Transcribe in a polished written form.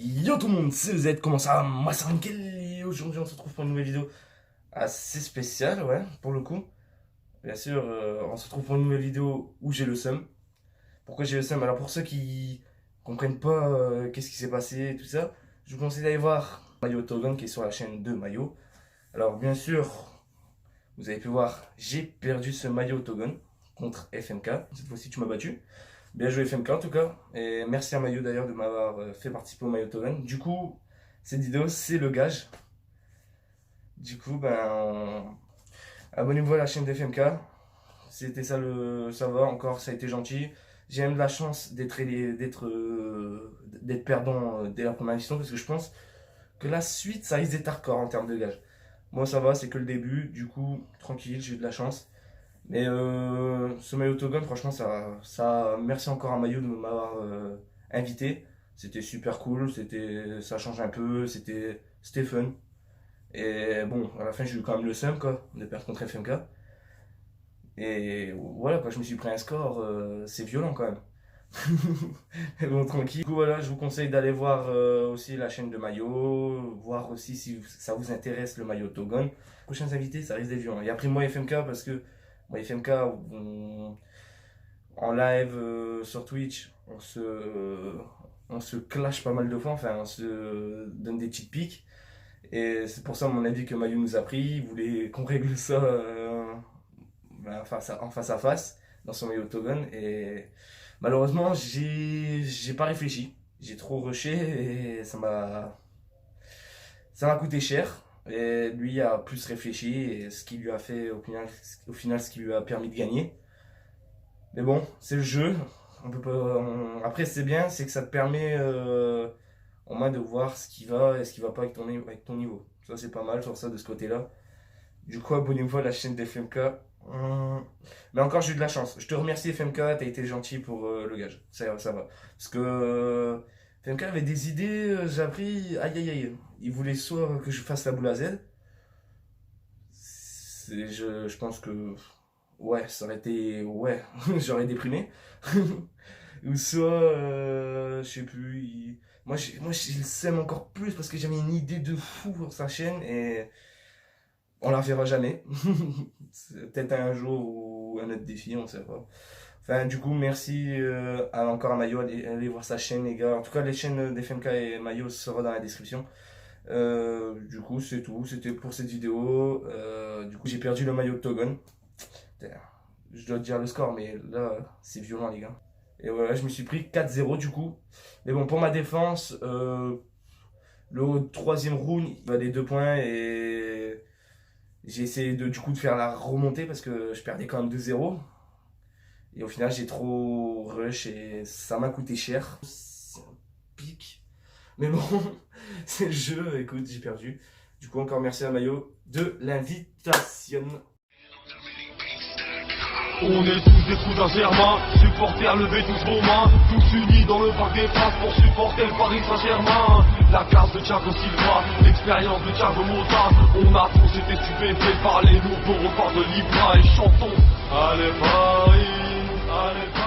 Yo tout le monde, c'est Z, comment ça va? Moi c'est Rankel et aujourd'hui on se retrouve pour une nouvelle vidéo assez spéciale, ouais, pour le coup. Bien sûr, on se retrouve pour une nouvelle vidéo où j'ai le seum. Pourquoi j'ai le seum? Alors pour ceux qui comprennent pas qu'est-ce qui s'est passé et tout ça, je vous conseille d'aller voir Mayo Togon qui est sur la chaîne de Mayo. Alors bien sûr, vous avez pu voir, j'ai perdu ce Mayo Togon contre FMK. Cette fois-ci tu m'as battu. Bien joué FMK en tout cas, et merci à Mayo d'ailleurs de m'avoir fait participer au Mayo Togon. Du coup, cette vidéo c'est le gage. Du coup, abonnez-vous à la chaîne d'FMK. C'était ça ça va encore, ça a été gentil. J'ai même de la chance d'être perdant dès la première émission parce que je pense que la suite ça risque d'être hardcore en termes de gage. Moi ça va, c'est que le début, du coup tranquille, j'ai eu de la chance. Mais ce Mayo Togon, franchement, merci encore à Mayo de m'avoir invité. C'était super cool, ça change un peu, c'était fun. Et bon, à la fin, j'ai eu quand même le seum, quoi, de perdre contre FMK. Et voilà, quand je me suis pris un score, c'est violent quand même. Mais bon, tranquille. Du coup, voilà, je vous conseille d'aller voir aussi la chaîne de Mayo, voir aussi si ça vous intéresse le Mayo Togon. Prochains invités, ça risque d'être violent. Et après, moi, FMK, parce que moi, FMK, en live sur Twitch, on se clash pas mal de fois, enfin, on se donne des petites piques. Et c'est pour ça, à mon avis, que Mayo nous a pris. Il voulait qu'on règle ça en face à face dans son Mayo Togon. Et malheureusement, j'ai pas réfléchi. J'ai trop rushé et ça m'a coûté cher. Et lui a plus réfléchi et ce qui lui a fait au final ce qui lui a permis de gagner. Mais bon, c'est le jeu. On peut pas, après c'est bien, c'est que ça te permet au moins de voir ce qui va et ce qui va pas avec ton niveau. Ça c'est pas mal sur ça de ce côté-là. Du coup abonnez-vous à la chaîne d'FMK. Mais encore j'ai eu de la chance. Je te remercie FMK, t'as été gentil pour le gage. Ça va. Parce que FMK avait des idées, j'ai appris, aïe aïe aïe. Il voulait soit que je fasse la boule à Z. Je pense que, ouais, ça aurait été, ouais, j'aurais déprimé. Ou soit, je sais plus, moi j'ai le seum encore plus parce que j'avais une idée de fou pour sa chaîne et on la reverra jamais. Peut-être un jour ou un autre défi, on sait pas. Enfin, du coup, merci encore à Mayo, allez voir sa chaîne, les gars. En tout cas, les chaînes d'FMK et Mayo sera dans la description. Du coup, c'est tout. C'était pour cette vidéo. Du coup, j'ai perdu le Mayo Togon. Je dois te dire le score, mais là, c'est violent, les gars. Et voilà, je me suis pris 4-0 du coup. Mais bon, pour ma défense, le troisième round, il va des 2 points et j'ai essayé du coup de faire la remontée parce que je perdais quand même 2-0. Et au final, j'ai trop rush et ça m'a coûté cher. C'est un pic. Mais bon, c'est le jeu, écoute, j'ai perdu. Du coup, encore merci à Mayo de l'invitation. On est tous des trous d'un Germain, supporters levez tous vos mains, tous unis dans le parc des Princes pour supporter le Paris Saint-Germain. La classe de Thiago Silva, l'expérience de Thiago Motta, on a tous été stupéfaits par les nouveaux records de Libra et chantons. Allez Paris, allez Paris.